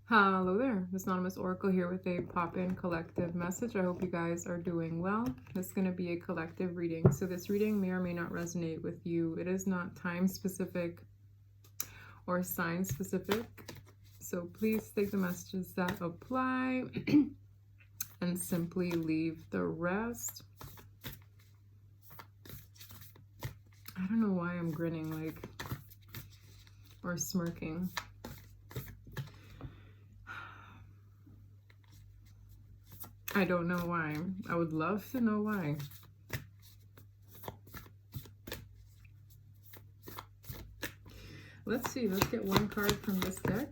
Hello there, this Anonymous Oracle here with a pop-in collective message. I hope you guys are doing well. This is going to be a collective reading. So this reading may or may not resonate with you. It is not time specific or sign specific. So please take the messages that apply and simply leave the rest. I don't know why I'm grinning like or smirking. I don't know why. I would love to know why. Let's see. Let's get one card from this deck.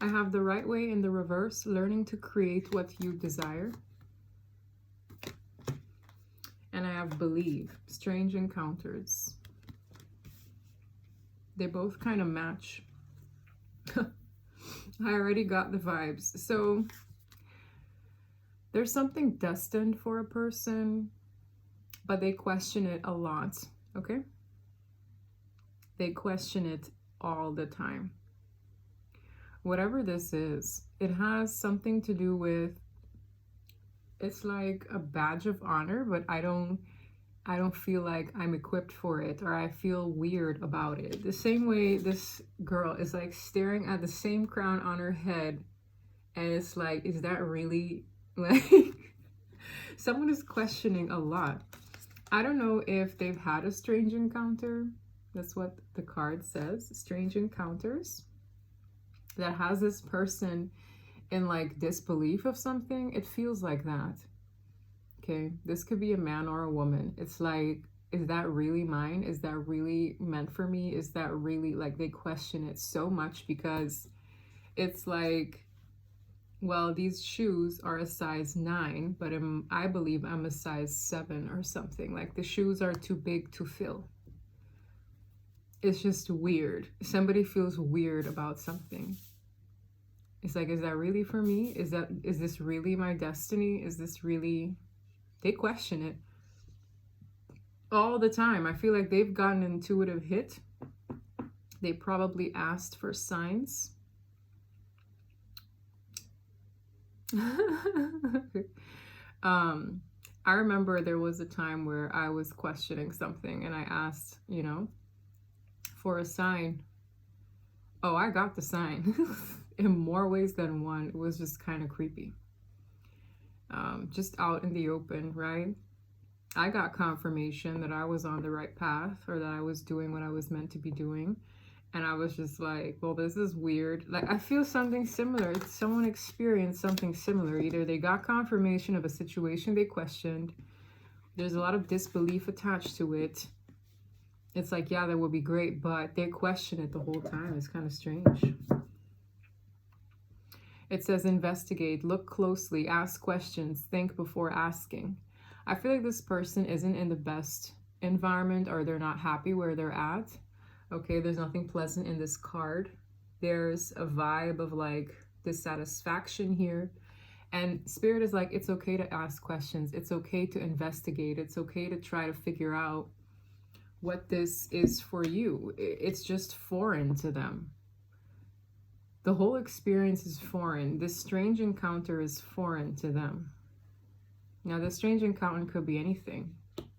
I have the right way in the reverse, learning to create what you desire. And I have believe, strange encounters. They both kind of match. I already got the vibes. So there's something destined for a person, but they question it a lot, okay? They question it all the time. Whatever this is, it has something to do with, it's like a badge of honor, but I don't feel like I'm equipped for it, or I feel weird about it. The same way this girl is like staring at the same crown on her head, and it's like, is that really, like, someone is questioning a lot. I don't know if they've had a strange encounter. That's what the card says, strange encounters. That has this person in like disbelief of something. It feels like that. Okay, this could be a man or a woman. It's like, is that really mine? Is that really meant for me? Is that really, like, they question it so much because it's like, well, these shoes are a size 9, but I believe I'm a size 7 or something. Like, the shoes are too big to fill. It's just weird. Somebody feels weird about something. It's like, is that really for me? Is this really my destiny? Is this really... They question it all the time. I feel like they've gotten an intuitive hit. They probably asked for signs. I remember there was a time where I was questioning something and I asked, you know, for a sign. Oh, I got the sign in more ways than one. It was just kind of creepy. Just out in the open, right? I got confirmation that I was on the right path, or that I was doing what I was meant to be doing. And I was just like, well, this is weird. Like, I feel something similar. Someone experienced something similar. Either they got confirmation of a situation they questioned. There's a lot of disbelief attached to it. It's like, yeah, that would be great, but they question it the whole time. It's kind of strange. It says investigate, look closely, ask questions, think before asking. I feel like this person isn't in the best environment, or they're not happy where they're at. Okay, there's nothing pleasant in this card. There's a vibe of like dissatisfaction here. And Spirit is like, it's okay to ask questions. It's okay to investigate. It's okay to try to figure out what this is for you. It's just foreign to them. The whole experience is foreign. This strange encounter is foreign to them. Now, this strange encounter could be anything.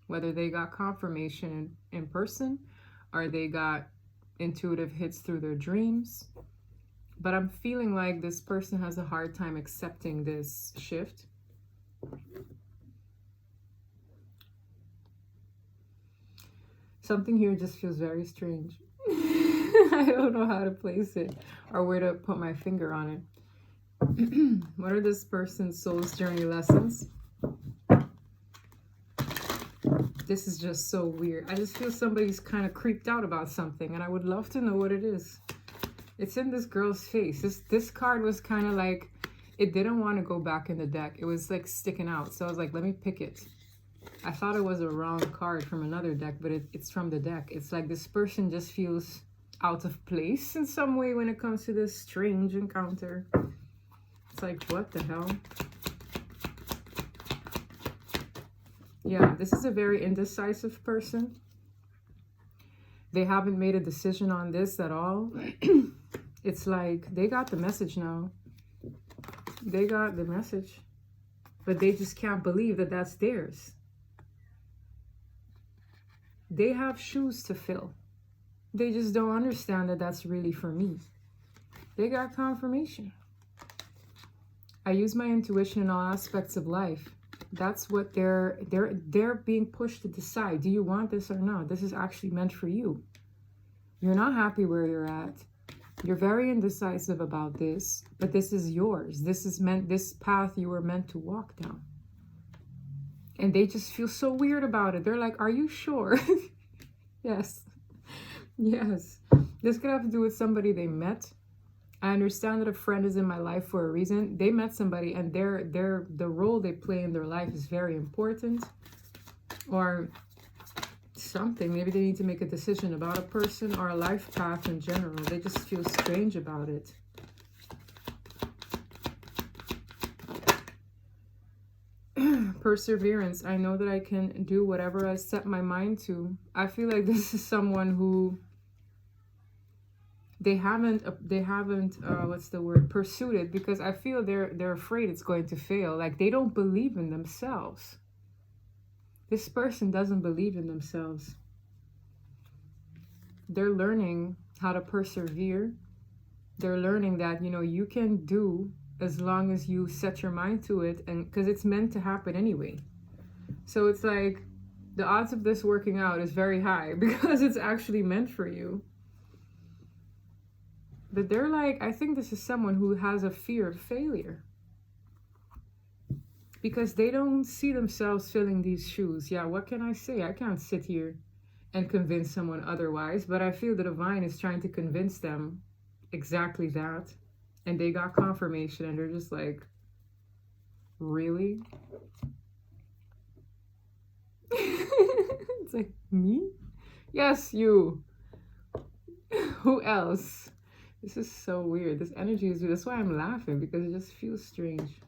Whether they got confirmation in person, or they got intuitive hits through their dreams. But I'm feeling like this person has a hard time accepting this shift. Something here just feels very strange. I don't know how to place it or where to put my finger on it. What are this person's soul's journey lessons? This is just so weird. I just feel somebody's kind of creeped out about something, and I would love to know what it is. It's in this girl's face. This card was kind of like, it didn't want to go back in the deck. It was like sticking out. So I was like, let me pick it. I thought it was a wrong card from another deck, but it's from the deck. It's like this person just feels out of place in some way when it comes to this strange encounter. It's like, what the hell? Yeah, this is a very indecisive person. They haven't made a decision on this at all. It's like they got the message now. They got the message, but they just can't believe that that's theirs. They have shoes to fill. They just don't understand that that's really for me. They got confirmation. I use my intuition in all aspects of life. That's what they're being pushed to decide. Do you want this or not? This is actually meant for you. You're not happy where you're at. You're very indecisive about this, but this is yours. This path you were meant to walk down. And they just feel so weird about it. They're like, are you sure? Yes. Yes. This could have to do with somebody they met. I understand that a friend is in my life for a reason. They met somebody and the role they play in their life is very important. Or something. Maybe they need to make a decision about a person or a life path in general. They just feel strange about it. Perseverance. I know that I can do whatever I set my mind to. I feel like this is someone who they haven't what's the word, pursued it, because I feel they're afraid it's going to fail. Like they don't believe in themselves. This person doesn't believe in themselves. They're learning how to persevere. They're learning that, you know, you can do as long as you set your mind to it, and because it's meant to happen anyway. So it's like the odds of this working out is very high because it's actually meant for you. But they're like, I think this is someone who has a fear of failure, because they don't see themselves filling these shoes. Yeah, what can I say? I can't sit here and convince someone otherwise, but I feel the divine is trying to convince them exactly that. And they got confirmation and they're just like, really? It's like, me? Yes, you. Who else? This is so weird. This energy is weird. That's why I'm laughing, because it just feels strange.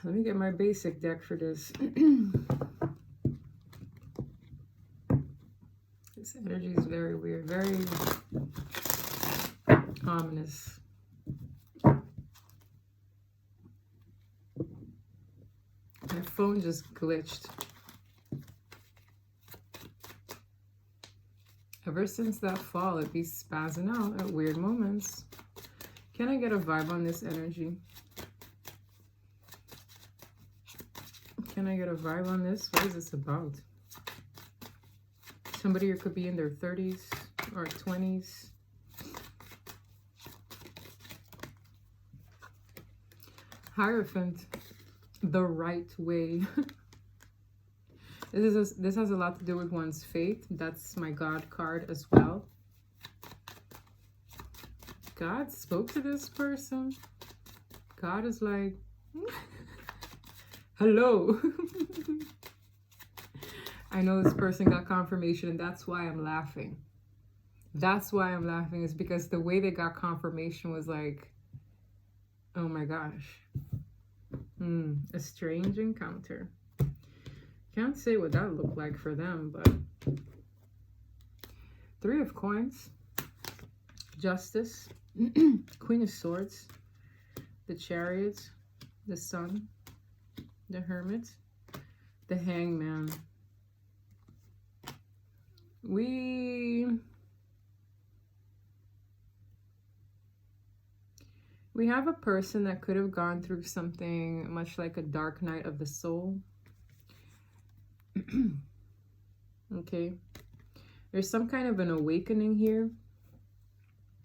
Let me get my basic deck for this. This energy is very weird, very ominous. My phone just glitched. Ever since that fall, it be spazzing out at weird moments. Can I get a vibe on this energy? Can I get a vibe on this? What is this about? Somebody who could be in their 30s or 20s. Hierophant, the right way. This has a lot to do with one's faith. That's my God card as well. God spoke to this person. God is like, hello. I know this person got confirmation, and that's why I'm laughing. That's why I'm laughing, is because the way they got confirmation was like, oh my gosh. A strange encounter. Can't say what that looked like for them, but 3 of Coins, Justice, Queen of Swords, the Chariot, the Sun, the Hermit, the Hangman. We have a person that could have gone through something much like a dark night of the soul. Okay. There's some kind of an awakening here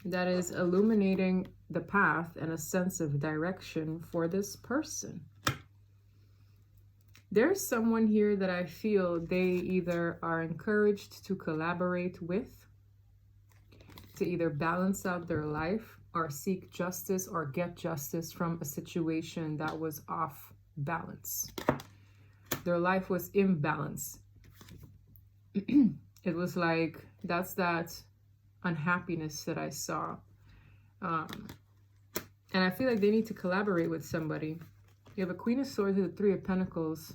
that is illuminating the path and a sense of direction for this person. There's someone here that I feel they either are encouraged to collaborate with, to either balance out their life or seek justice or get justice from a situation that was off balance. Their life was imbalanced. It was like, that's that unhappiness that I saw. And I feel like they need to collaborate with somebody. You have a Queen of Swords and the Three of Pentacles.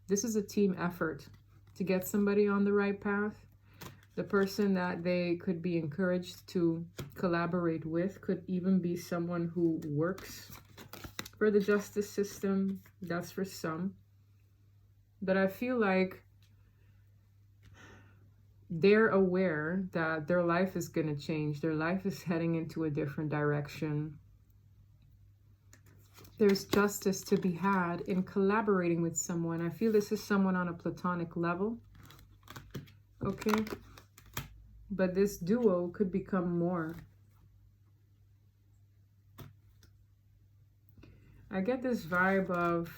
This is a team effort to get somebody on the right path. The person that they could be encouraged to collaborate with could even be someone who works for the justice system. That's for some. But I feel like they're aware that their life is going to change. Their life is heading into a different direction. There's justice to be had in collaborating with someone. I feel this is someone on a platonic level. Okay? But this duo could become more. I get this vibe of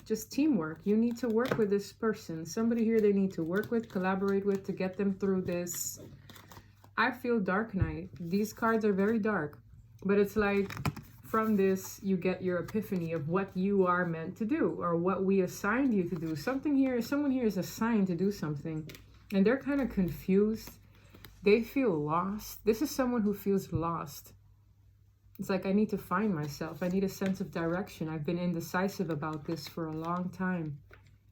just teamwork. You need to work with this person. Somebody here they need to work with, collaborate with to get them through this. I feel Dark Knight. These cards are very dark. But it's like from this you get your epiphany of what you are meant to do or what we assigned you to do. Someone here is assigned to do something. And they're kind of confused. They feel lost. This is someone who feels lost. It's like, I need to find myself. I need a sense of direction. I've been indecisive about this for a long time.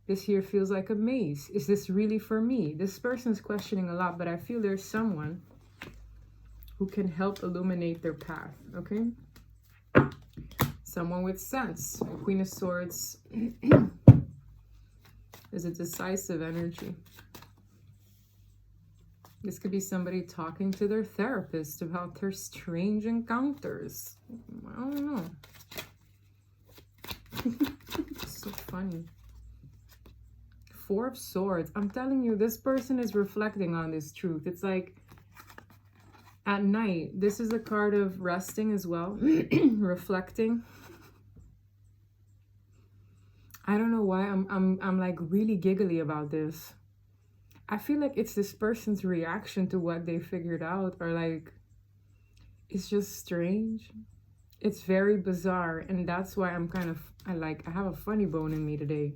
This here feels like a maze. Is this really for me? This person's questioning a lot, but I feel there's someone who can help illuminate their path, okay? Someone with sense. Queen of Swords is a decisive energy. This could be somebody talking to their therapist about their strange encounters. I don't know. It's so funny. Four of Swords. I'm telling you, this person is reflecting on this truth. It's like at night. This is a card of resting as well. Reflecting. I don't know why I'm like really giggly about this. I feel like it's this person's reaction to what they figured out, or like, it's just strange. It's very bizarre, and that's why I'm kind of, I have a funny bone in me today.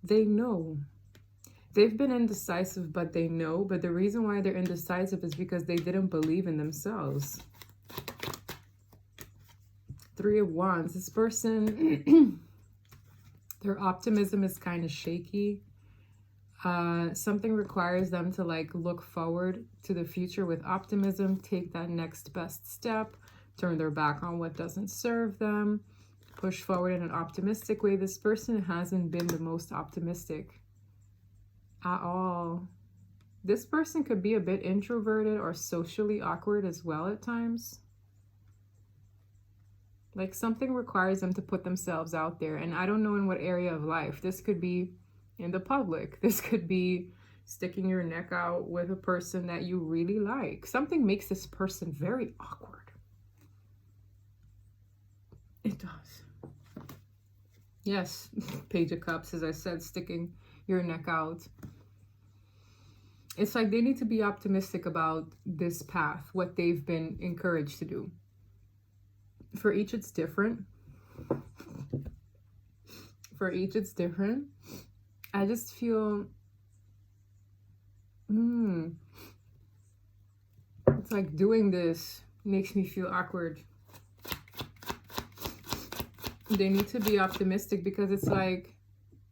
They know. They've been indecisive, but they know. But the reason why they're indecisive is because they didn't believe in themselves. Three of Wands. This person, their optimism is kind of shaky. Something requires them to like look forward to the future with optimism, take that next best step, turn their back on what doesn't serve them, push forward in an optimistic way. This person hasn't been the most optimistic at all. This person could be a bit introverted or socially awkward as well at times. Like something requires them to put themselves out there. And I don't know in what area of life. This could be in the public. This could be sticking your neck out with a person that you really like. Something makes this person very awkward. It does. Yes, Page of Cups, as I said, sticking your neck out. It's like they need to be optimistic about this path, what they've been encouraged to do. For each, it's different. For each, it's different. I just feel... It's like doing this makes me feel awkward. They need to be optimistic because it's like,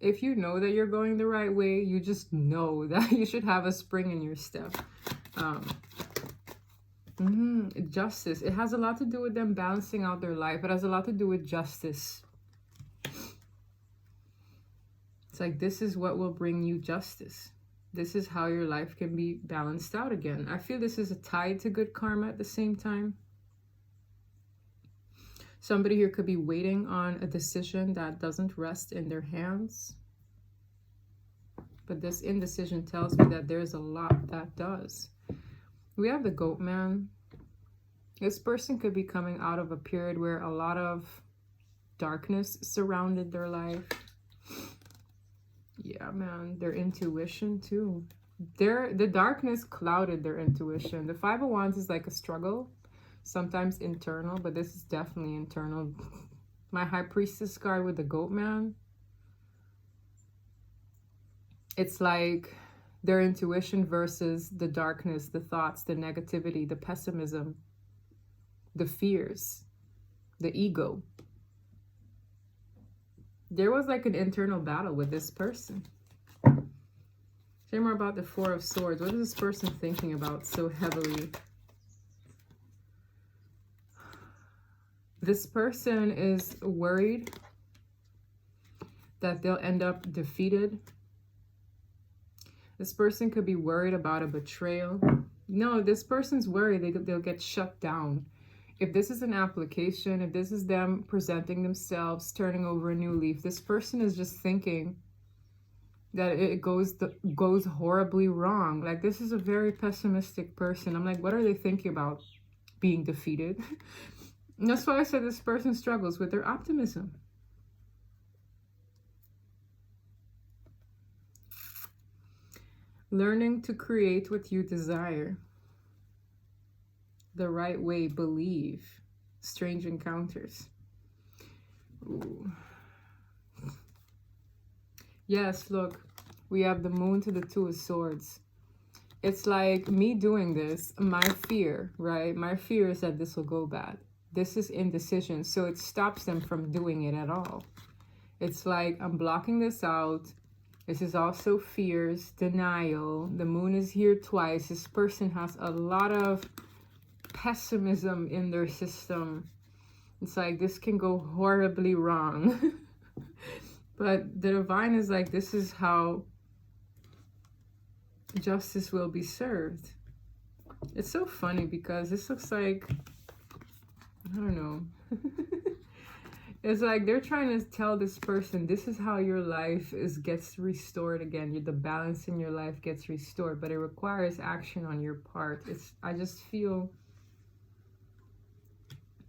if you know that you're going the right way, you just know that you should have a spring in your step. Justice. It has a lot to do with them balancing out their life. It has a lot to do with justice. It's like, this is what will bring you justice. This is how your life can be balanced out again. I feel this is a tie to good karma at the same time. Somebody here could be waiting on a decision that doesn't rest in their hands. But this indecision tells me that there's a lot that does. We have the Goat Man. This person could be coming out of a period where a lot of darkness surrounded their life. Yeah, man, their intuition too. The darkness clouded their intuition. The Five of Wands is like a struggle, sometimes internal, but this is definitely internal. My High Priestess card with the Goat Man. It's like their intuition versus the darkness, the thoughts, the negativity, the pessimism, the fears, the ego. There was like an internal battle with this person. Say more about the Four of Swords. What is this person thinking about so heavily? This person is worried that they'll end up defeated. This person could be worried about a betrayal. No, this person's worried they'll get shut down. If this is an application, if this is them presenting themselves, turning over a new leaf, this person is just thinking that it goes horribly wrong. Like, this is a very pessimistic person. I'm like, what are they thinking about? Being defeated? And that's why I said this person struggles with their optimism. Learning to create what you desire. The right way, believe. Strange encounters. Ooh. Yes, look, we have the Moon to the Two of Swords. It's like me doing this, my fear, right? My fear is that this will go bad. This is indecision, so it stops them from doing it at all. It's like, I'm blocking this out. This is also fears, denial. The Moon is here twice. This person has a lot of pessimism in their system. It's like, this can go horribly wrong. But the Divine is like, this is how justice will be served. It's so funny because this looks like, I don't know. It's like they're trying to tell this person, this is how your life gets restored again. The balance in your life gets restored, but it requires action on your part. I just feel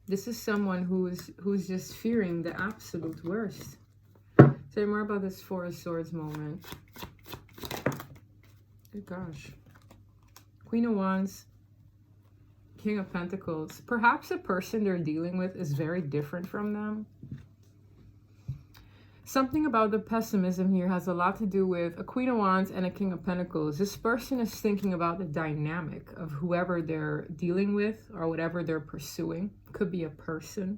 this is someone who's just fearing the absolute worst. Say more about this Four of Swords moment. Good gosh. Queen of Wands. King of Pentacles. Perhaps the person they're dealing with is very different from them. Something about the pessimism here has a lot to do with a Queen of Wands and a King of Pentacles. This person is thinking about the dynamic of whoever they're dealing with or whatever they're pursuing. Could be a person.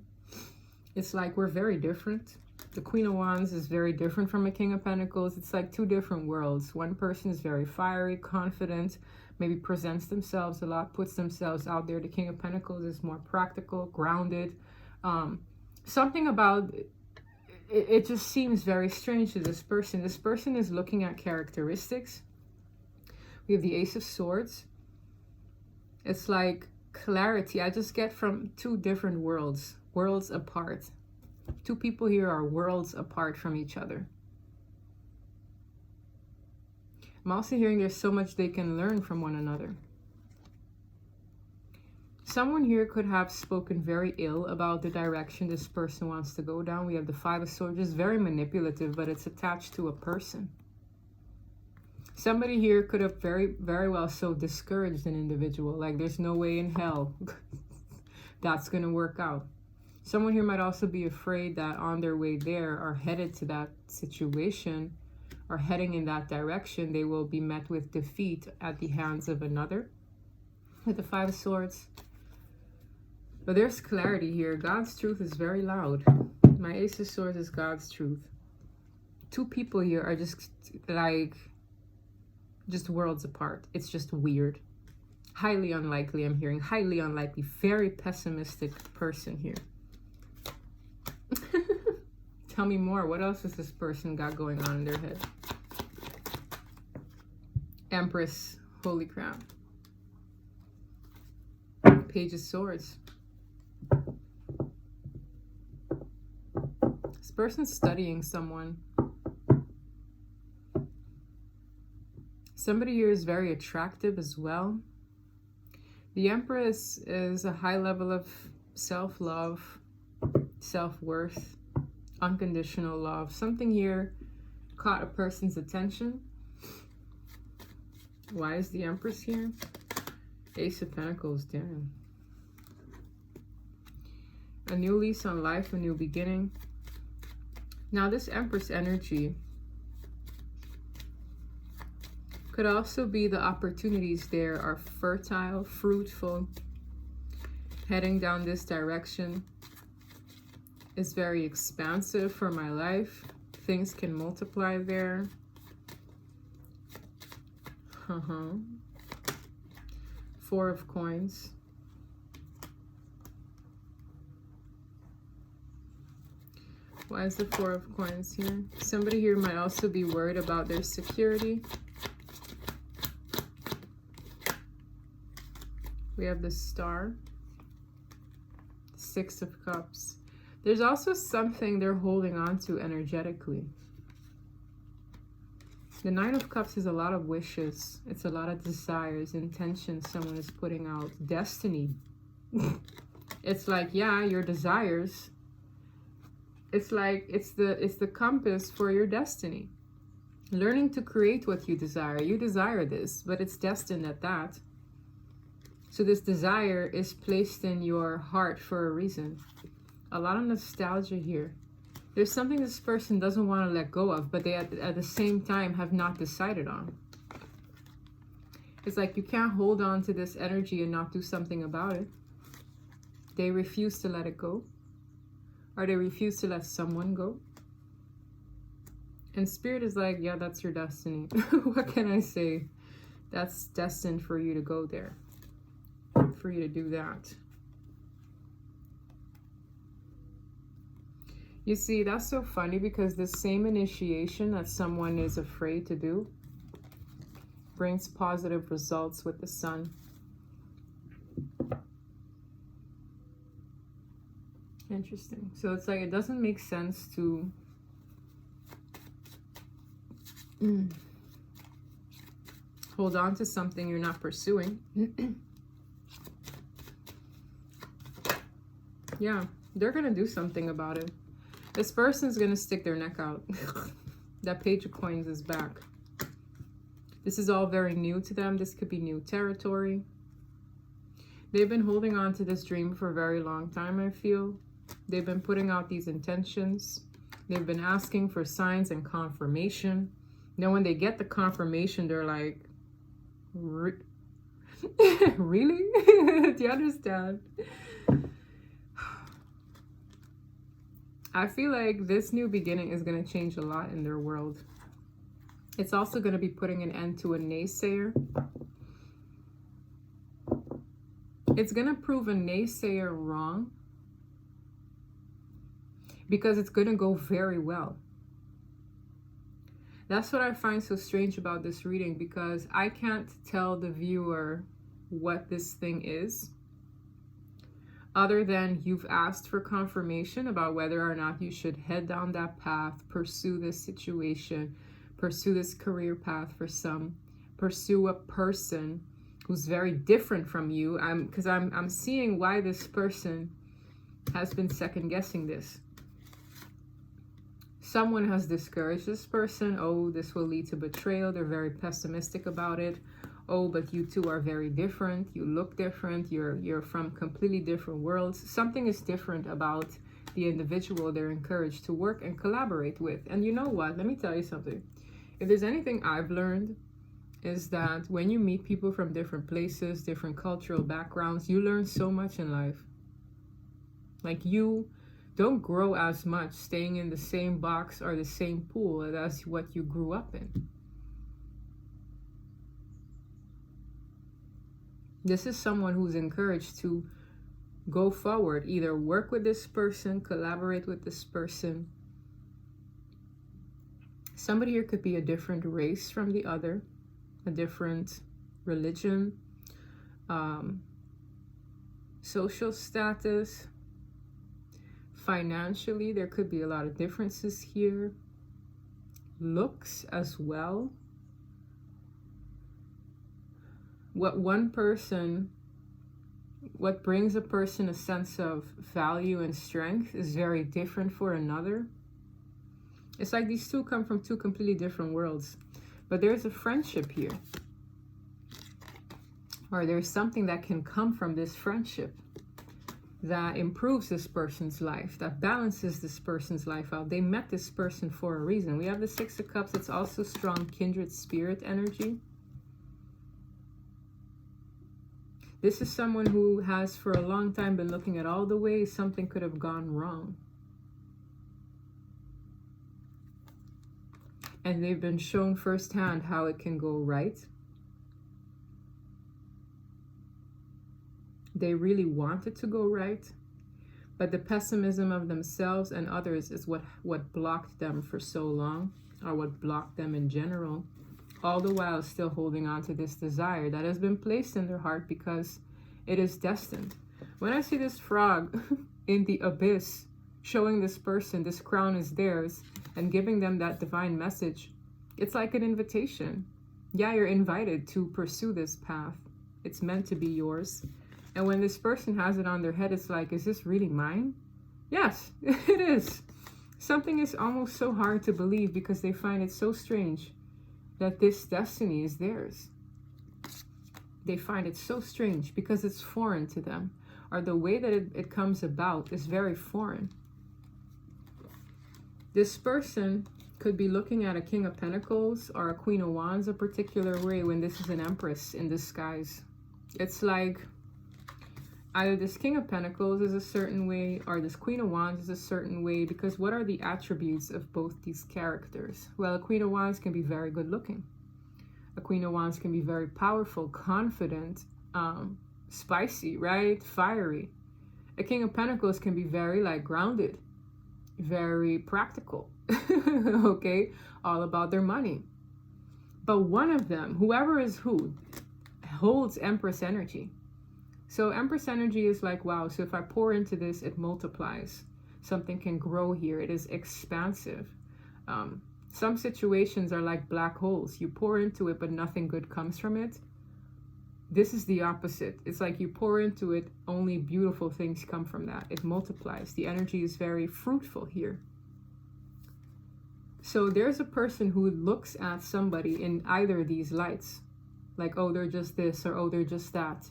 It's like we're very different. The Queen of Wands is very different from a King of Pentacles. It's like two different worlds. One person is very fiery, confident, maybe presents themselves a lot, puts themselves out there. The King of Pentacles is more practical, grounded. Something about it just seems very strange to this person. This person is looking at characteristics. We have the Ace of Swords. It's like clarity. I just get from two different worlds apart. Two people here are worlds apart from each other. I'm also hearing there's so much they can learn from one another. Someone here could have spoken very ill about the direction this person wants to go down. We have the Five of Swords. It's very manipulative, but it's attached to a person. Somebody here could have very, very well so discouraged an individual. Like, there's no way in hell that's going to work out. Someone here might also be afraid that on their way there or headed to that situation or heading in that direction, they will be met with defeat at the hands of another. With the Five of Swords. But there's clarity here. God's truth is very loud. My Ace of Swords is God's truth. Two people here are just like, just worlds apart. It's just weird. Highly unlikely, I'm hearing. Highly unlikely. Very pessimistic person here. Tell me more. What else has this person got going on in their head? Empress. Holy crap. Page of Swords. This person's studying someone. Somebody here is very attractive as well. The Empress is a high level of self-love, self-worth, unconditional love. Something here caught a person's attention. Why is the Empress here? Ace of Pentacles, damn. A new lease on life, a new beginning. Now this Empress energy could also be the opportunities there are fertile, fruitful, heading down this direction is very expansive for my life. Things can multiply there. Four of Coins. Why is the Four of Coins here? Somebody here might also be worried about their security. We have the Star. Six of Cups. There's also something they're holding on to energetically. The Nine of Cups is a lot of wishes. It's a lot of desires, intentions someone is putting out. Destiny. It's like, yeah, your desires. It's like it's the compass for your destiny. Learning to create what you desire. You desire this, but it's destined at that. So this desire is placed in your heart for a reason. A lot of nostalgia here. There's something this person doesn't want to let go of, but they at the same time have not decided on. It's like you can't hold on to this energy and not do something about it. They refuse to let it go. Or they refuse to let someone go. And Spirit is like, yeah, that's your destiny. What can I say? That's destined for you to go there. For you to do that. You see, that's so funny because the same initiation that someone is afraid to do brings positive results with the Sun. Interesting. So it's like it doesn't make sense to hold on to something you're not pursuing. Yeah, they're gonna do something about it. This person's gonna stick their neck out. That Page of Coins is back. This is all very new to them. This could be new territory. They've been holding on to this dream for a very long time, I feel. They've been putting out these intentions. They've been asking for signs and confirmation. Then when they get the confirmation, they're like, really? Do you understand? I feel like this new beginning is going to change a lot in their world. It's also going to be putting an end to a naysayer. It's going to prove a naysayer wrong because it's going to go very well. That's what I find so strange about this reading, because I can't tell the viewer what this thing is, other than you've asked for confirmation about whether or not you should head down that path, pursue this situation, pursue this career path for some, pursue a person who's very different from you. Because I'm seeing why this person has been second guessing this. Someone has discouraged this person. Oh, this will lead to betrayal. They're very pessimistic about it. Oh, but you two are very different. You look different. You're from completely different worlds. Something is different about the individual they're encouraged to work and collaborate with. And you know what? Let me tell you something. If there's anything I've learned, is that when you meet people from different places, different cultural backgrounds, you learn so much in life. Like, you don't grow as much staying in the same box or the same pool as what you grew up in. This is someone who's encouraged to go forward, either work with this person, collaborate with this person. Somebody here could be a different race from the other, a different religion, social status, financially, there could be a lot of differences here. Looks as well. What brings a person a sense of value and strength is very different for another. It's like these two come from two completely different worlds. But there's a friendship here. Or there's something that can come from this friendship. that improves this person's life, that balances this person's life out. They met this person for a reason. We have the Six of Cups. It's also strong kindred spirit energy. This is someone who has for a long time been looking at all the ways something could have gone wrong. And they've been shown firsthand how it can go right. They really want it to go right, but the pessimism of themselves and others is what blocked them for so long, or what blocked them in general, all the while still holding on to this desire that has been placed in their heart because it is destined. When I see this frog in the abyss showing this person this crown is theirs and giving them that divine message, it's like an invitation. Yeah, you're invited to pursue this path. It's meant to be yours. And when this person has it on their head, it's like, is this really mine? Yes, it is. Something is almost so hard to believe because they find it so strange that this destiny is theirs. They find it so strange because it's foreign to them, or the way that it comes about is very foreign. This person could be looking at a King of Pentacles or a Queen of Wands a particular way when this is an Empress in disguise. It's like either this King of Pentacles is a certain way or this Queen of Wands is a certain way, because what are the attributes of both these characters? Well, a Queen of Wands can be very good looking. A Queen of Wands can be very powerful, confident, spicy, right? Fiery. A King of Pentacles can be very like grounded, very practical, okay? All about their money. But one of them, whoever is who, holds Empress energy. So Empress energy is like, wow, so if I pour into this, it multiplies. Something can grow here. It is expansive. Some situations are like black holes. You pour into it, but nothing good comes from it. This is the opposite. It's like you pour into it, only beautiful things come from that. It multiplies. The energy is very fruitful here. So there's a person who looks at somebody in either of these lights. Like, oh, they're just this, or oh, they're just that.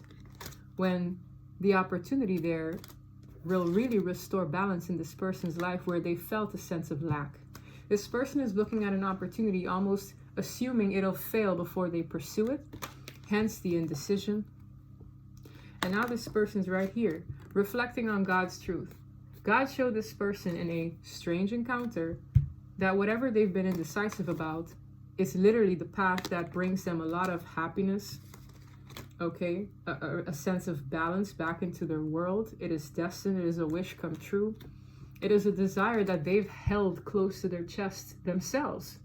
When the opportunity there will really restore balance in this person's life where they felt a sense of lack. This person is looking at an opportunity almost assuming it'll fail before they pursue it, hence the indecision. And now this person's right here, reflecting on God's truth. God showed this person in a strange encounter that whatever they've been indecisive about is literally the path that brings them a lot of happiness, okay, a sense of balance back into their world. It is destined. It is a wish come true. It is a desire that they've held close to their chest themselves.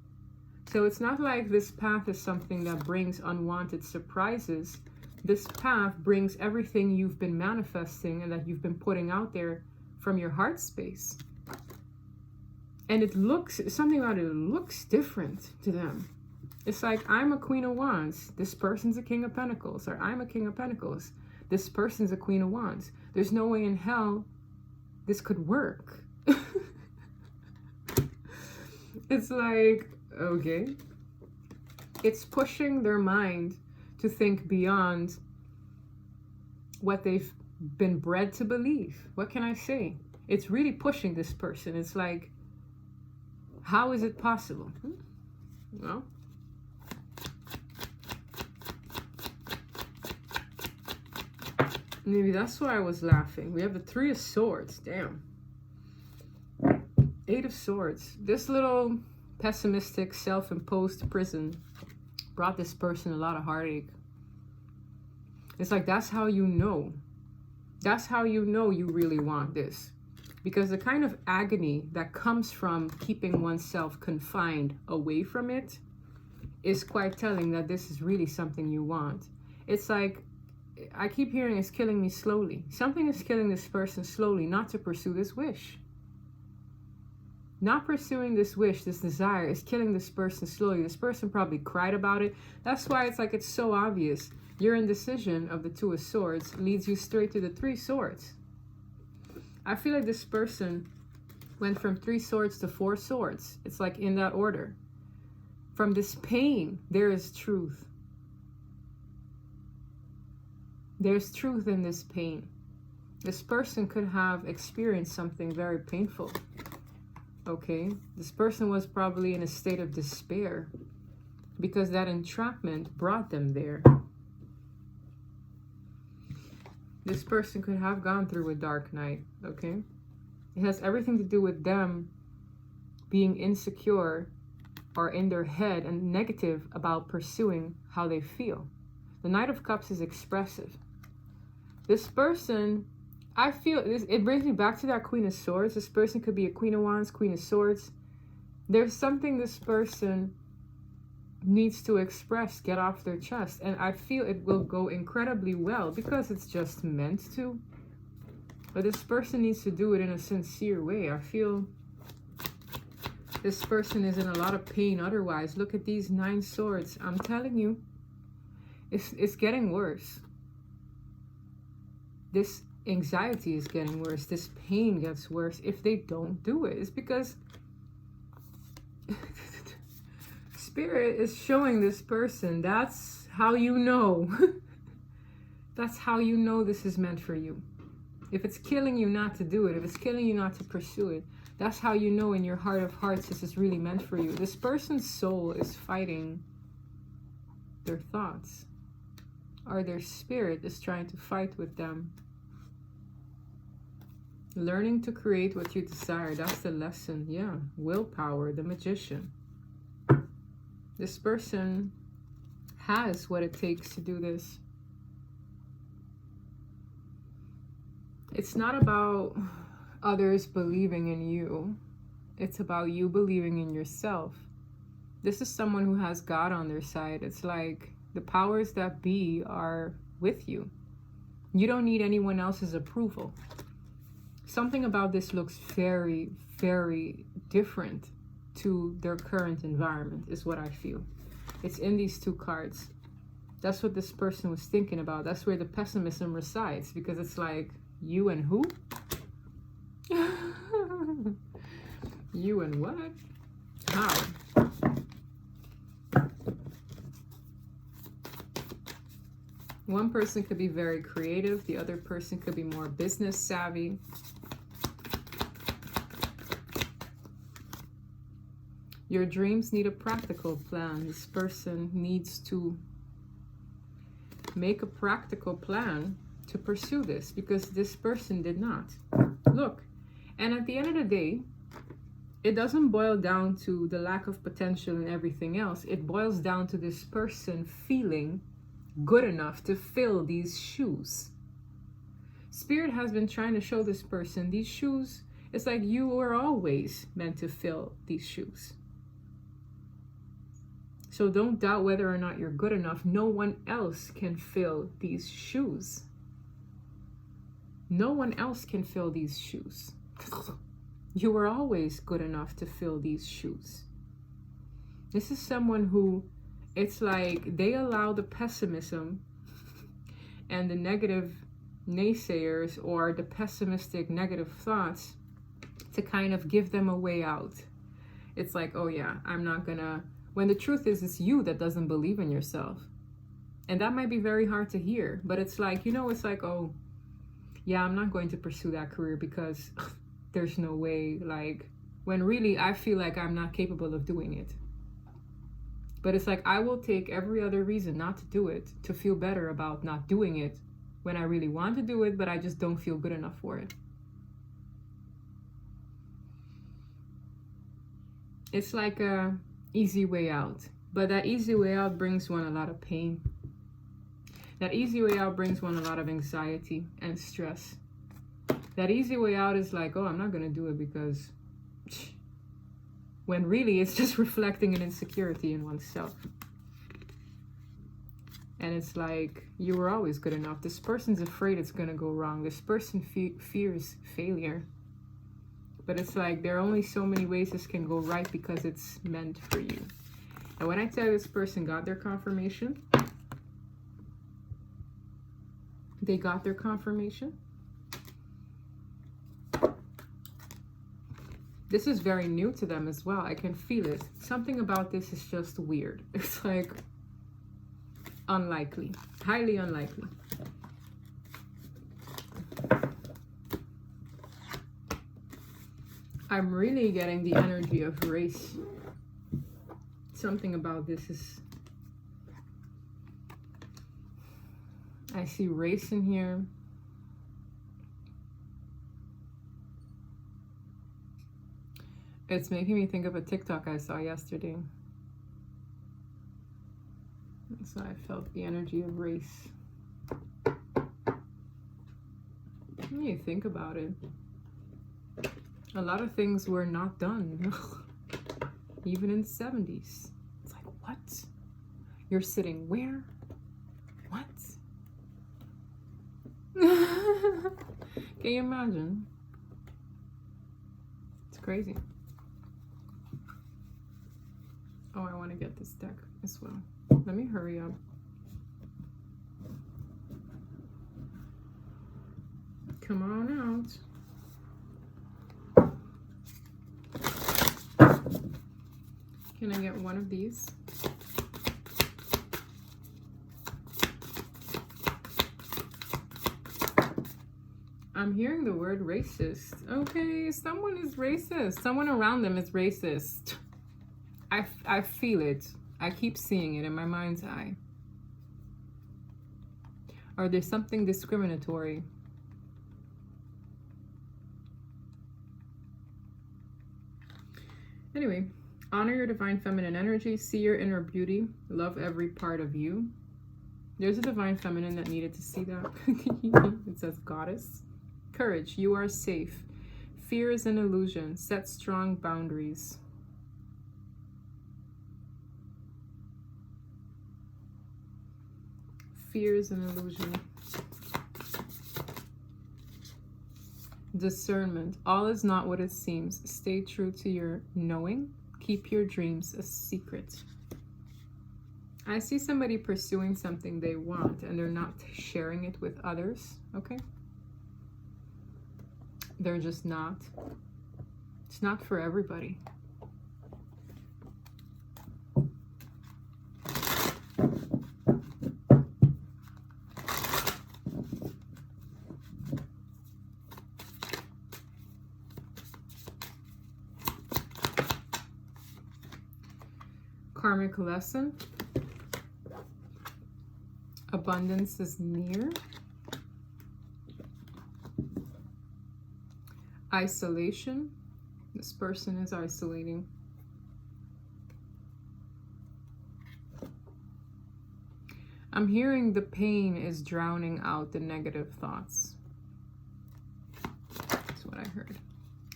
So it's not like this path is something that brings unwanted surprises. This path brings everything you've been manifesting and that you've been putting out there from your heart space. And it looks, something about it looks different to them. It's like, I'm a Queen of Wands. This person's a King of Pentacles. Or I'm a King of Pentacles. This person's a Queen of Wands. There's no way in hell this could work. It's like, okay. It's pushing their mind to think beyond what they've been bred to believe. What can I say? It's really pushing this person. It's like, how is it possible? Well, maybe that's why I was laughing. We have the Three of Swords. Damn. Eight of Swords. This little pessimistic, self-imposed prison brought this person a lot of heartache. It's like, that's how you know. That's how you know you really want this. Because the kind of agony that comes from keeping oneself confined away from it is quite telling that this is really something you want. It's like, I keep hearing it's killing me slowly. Something is killing this person slowly not to pursue this wish. Not pursuing this wish, this desire, is killing this person slowly. This person probably cried about it. That's why it's like, it's so obvious. Your indecision of the Two of Swords leads you straight to the Three Swords. I feel like this person went from 3 swords to 4 swords. It's like in that order. From this pain, there is truth. There's truth in this pain. This person could have experienced something very painful. Okay, this person was probably in a state of despair because that entrapment brought them there. This person could have gone through a dark night, okay? It has everything to do with them being insecure or in their head and negative about pursuing how they feel. The Knight of Cups is expressive. This person, I feel, it brings me back to that Queen of Swords. This person could be a Queen of Wands, Queen of Swords. There's something this person needs to express, get off their chest. And I feel it will go incredibly well because it's just meant to. But this person needs to do it in a sincere way. I feel this person is in a lot of pain otherwise. Look at these 9 swords. I'm telling you, it's getting worse. This anxiety is getting worse. This pain gets worse if they don't do it. It's because Spirit is showing this person. That's how you know. That's how you know this is meant for you. If it's killing you not to do it, if it's killing you not to pursue it, that's how you know in your heart of hearts this is really meant for you. This person's soul is fighting their thoughts, or their spirit is trying to fight with them. Learning to create what you desire, that's the lesson. Yeah, willpower, the Magician. This person has what it takes to do this. It's not about others believing in you. It's about you believing in yourself. This is someone who has God on their side. It's like the powers that be are with you. You don't need anyone else's approval. Something about this looks very, very different to their current environment, is what I feel. It's in these 2 cards. That's what this person was thinking about. That's where the pessimism resides, because it's like, you and who? You and what? How? One person could be very creative. The other person could be more business savvy. Your dreams need a practical plan. This person needs to make a practical plan to pursue this, because this person did not. Look, and at the end of the day, it doesn't boil down to the lack of potential and everything else. It boils down to this person feeling good enough to fill these shoes. Spirit has been trying to show this person these shoes. It's like you were always meant to fill these shoes. So don't doubt whether or not you're good enough. No one else can fill these shoes. No one else can fill these shoes. You were always good enough to fill these shoes. This is someone who, it's like they allow the pessimism and the negative naysayers or the pessimistic negative thoughts to kind of give them a way out. It's like, oh yeah, I'm not gonna, when the truth is it's you that doesn't believe in yourself. And that might be very hard to hear, but it's like, you know, it's like, oh yeah, I'm not going to pursue that career because there's no way, like, when really I feel like I'm not capable of doing it. But it's like, I will take every other reason not to do it to feel better about not doing it when I really want to do it, but I just don't feel good enough for it. It's like a easy way out, but that easy way out brings one a lot of pain. That easy way out brings one a lot of anxiety and stress. That easy way out is like, oh, I'm not going to do it because, when really it's just reflecting an insecurity in oneself. And it's like, you were always good enough. This person's afraid it's going to go wrong. This person fears failure. But it's like, there are only so many ways this can go right because it's meant for you. And when I tell you this person got their confirmation, they got their confirmation. This is very new to them as well. I can feel it. Something about this is just weird. It's like unlikely, highly unlikely. I'm really getting the energy of race. Something about this is... I see race in here. It's making me think of a TikTok I saw yesterday. So I felt the energy of race. When you think about it, a lot of things were not done. Even in the 70s. It's like, what? You're sitting where? What? Can you imagine? It's crazy. Oh, I want to get this deck as well. Let me hurry up. Come on out. Can I get one of these? I'm hearing the word racist. Okay, someone is racist. Someone around them is racist. I feel it. I keep seeing it in my mind's eye. Or there's something discriminatory. Anyway, honor your divine feminine energy. See your inner beauty. Love every part of you. There's a divine feminine that needed to see that. It says goddess. Courage. You are safe. Fear is an illusion. Set strong boundaries. Fear is an illusion. Discernment. All is not what it seems. Stay true to your knowing. Keep your dreams a secret. I see somebody pursuing something they want and they're not sharing it with others. Okay? They're just not. It's not for everybody. Karmic lesson. Abundance is near. Isolation. This person is isolating. I'm hearing the pain is drowning out the negative thoughts. That's what I heard.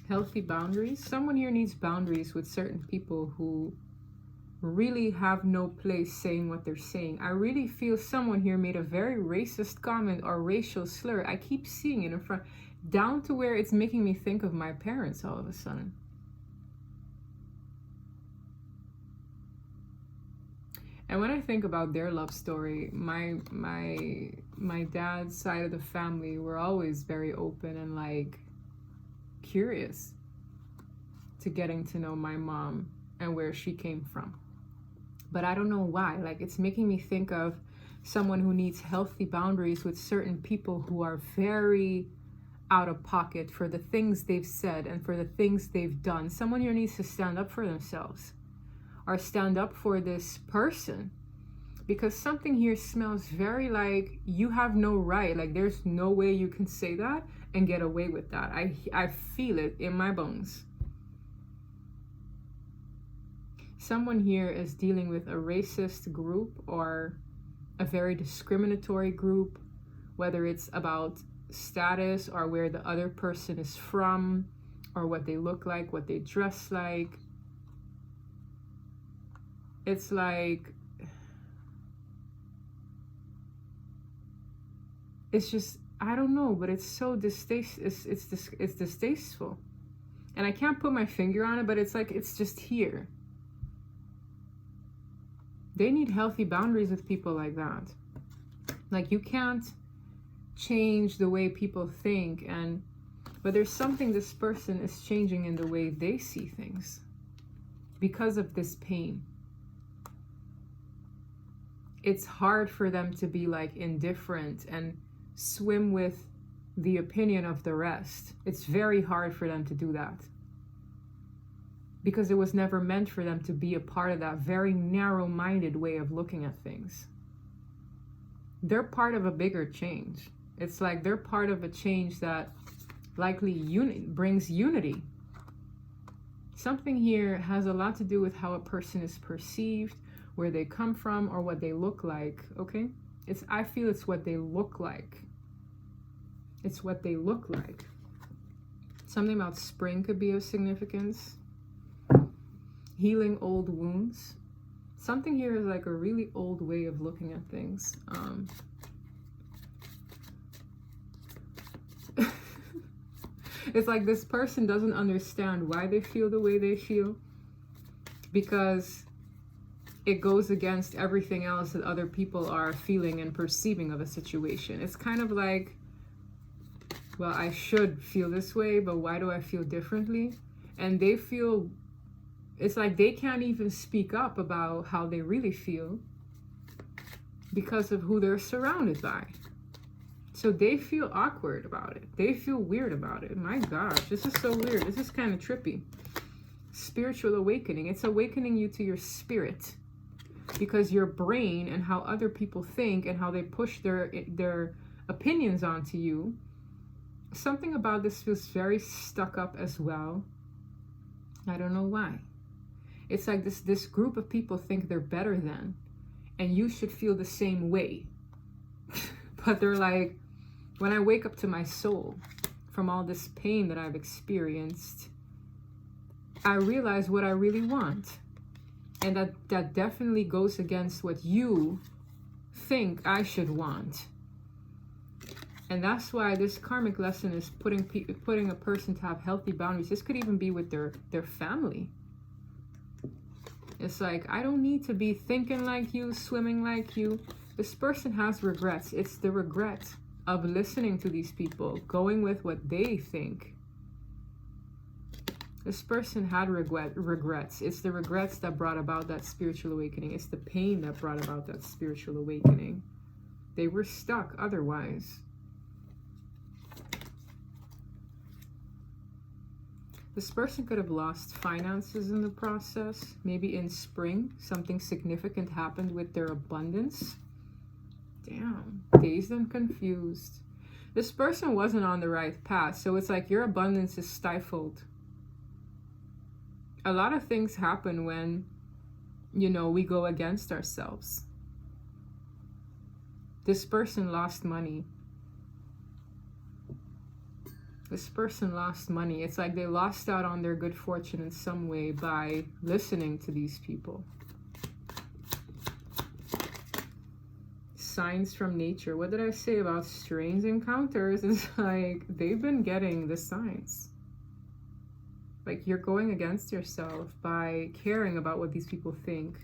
Healthy boundaries. Someone here needs boundaries with certain people who really have no place saying what they're saying. I really feel someone here made a very racist comment or racial slur. I keep seeing it in front, down to where it's making me think of my parents all of a sudden. And when I think about their love story, my dad's side of the family were always very open and like curious to getting to know my mom and where she came from. But I don't know why. Like, it's making me think of someone who needs healthy boundaries with certain people who are very out of pocket for the things they've said and for the things they've done. Someone here needs to stand up for themselves or stand up for this person, because something here smells very like you have no right. Like, there's no way you can say that and get away with that. I feel it in my bones. Someone here is dealing with a racist group or a very discriminatory group, whether it's about status or where the other person is from or what they look like, what they dress like. It's like, it's just, I don't know, but it's so it's distasteful. And I can't put my finger on it, but it's like, it's just here. They need healthy boundaries with people like that. Like, you can't change the way people think, but there's something this person is changing in the way they see things because of this pain. It's hard for them to be like indifferent and swim with the opinion of the rest. It's very hard for them to do that. because it was never meant for them to be a part of that very narrow-minded way of looking at things. They're part of a bigger change. It's like they're part of a change that likely brings unity. Something here has a lot to do with how a person is perceived, where they come from, or what they look like, okay? I feel it's what they look like. It's what they look like. Something about spring could be of significance. Healing old wounds. Something here is like a really old way of looking at things. It's like this person doesn't understand why they feel the way they feel, because it goes against everything else that other people are feeling and perceiving of a situation. It's kind of like, well, I should feel this way, but why do I feel differently? And they feel, it's like they can't even speak up about how they really feel because of who they're surrounded by. So they feel awkward about it. They feel weird about it. My gosh, this is so weird. This is kind of trippy. Spiritual awakening. It's awakening you to your spirit, because your brain and how other people think and how they push their opinions onto you, something about this feels very stuck up as well. I don't know why. It's like this group of people think they're better than, and you should feel the same way. But they're like, when I wake up to my soul from all this pain that I've experienced, I realize what I really want. And that definitely goes against what you think I should want. And that's why this karmic lesson is putting a person to have healthy boundaries. This could even be with their family. It's like, I don't need to be thinking like you, swimming like you. This person has regrets. It's the regret of listening to these people, going with what they think. This person had regrets. It's the regrets that brought about that spiritual awakening. It's the pain that brought about that spiritual awakening. They were stuck otherwise. This person could have lost finances in the process. Maybe in spring, something significant happened with their abundance. Damn, dazed and confused. This person wasn't on the right path, so it's like your abundance is stifled. A lot of things happen when, we go against ourselves. This person lost money. This person lost money. It's like they lost out on their good fortune in some way by listening to these people. Signs from nature. What did I say about strange encounters? It's like they've been getting the signs. Like you're going against yourself by caring about what these people think.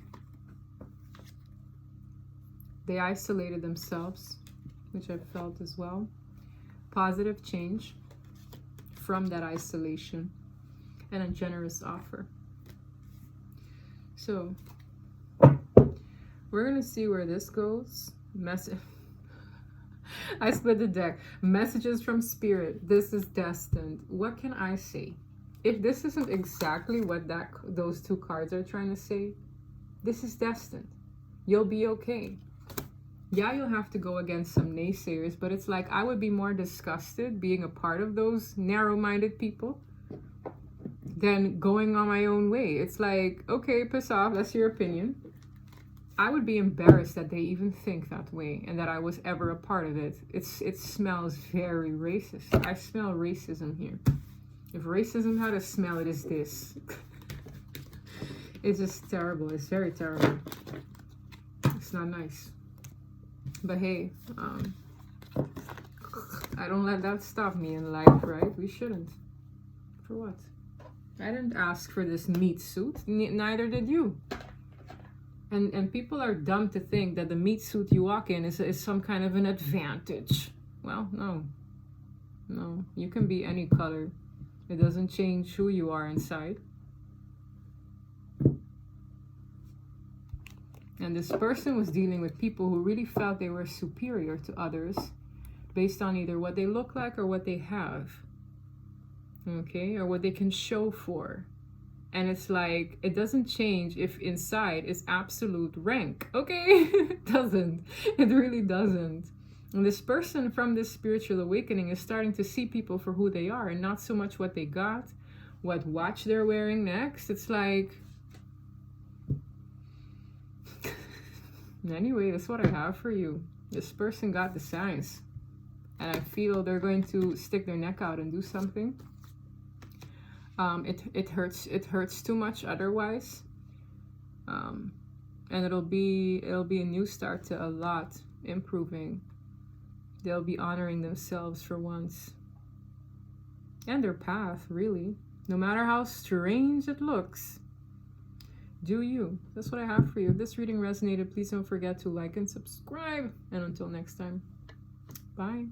They isolated themselves, which I've felt as well. Positive change from that isolation and a generous offer. So we're going to see where this goes. I split the deck. Messages from spirit. This is destined. What can I say? If this isn't exactly what those two cards are trying to say, this is destined. You'll be okay. Yeah, you'll have to go against some naysayers, but it's like I would be more disgusted being a part of those narrow-minded people than going on my own way. It's like, okay, piss off, that's your opinion. I would be embarrassed that they even think that way and that I was ever a part of it. It smells very racist. I smell racism here. If racism had a smell, it is this. It's just terrible. It's very terrible. It's not nice. But hey, I don't let that stop me in life, right? We shouldn't. For what? I didn't ask for this meat suit. Neither did you. And people are dumb to think that the meat suit you walk in is some kind of an advantage. Well, no. No, you can be any color. It doesn't change who you are inside. And this person was dealing with people who really felt they were superior to others based on either what they look like or what they have. Okay? Or what they can show for. And it's like, it doesn't change if inside is absolute rank. Okay? It doesn't. It really doesn't. And this person from this spiritual awakening is starting to see people for who they are and not so much what they got, what watch they're wearing next. It's like, anyway, that's what I have for you. This person got the signs. And I feel they're going to stick their neck out and do something. It hurts too much otherwise. And it'll be a new start to a lot improving. They'll be honoring themselves for once. And their path, really. No matter how strange it looks. Do you. That's what I have for you. If this reading resonated, please don't forget to like and subscribe. And until next time, bye.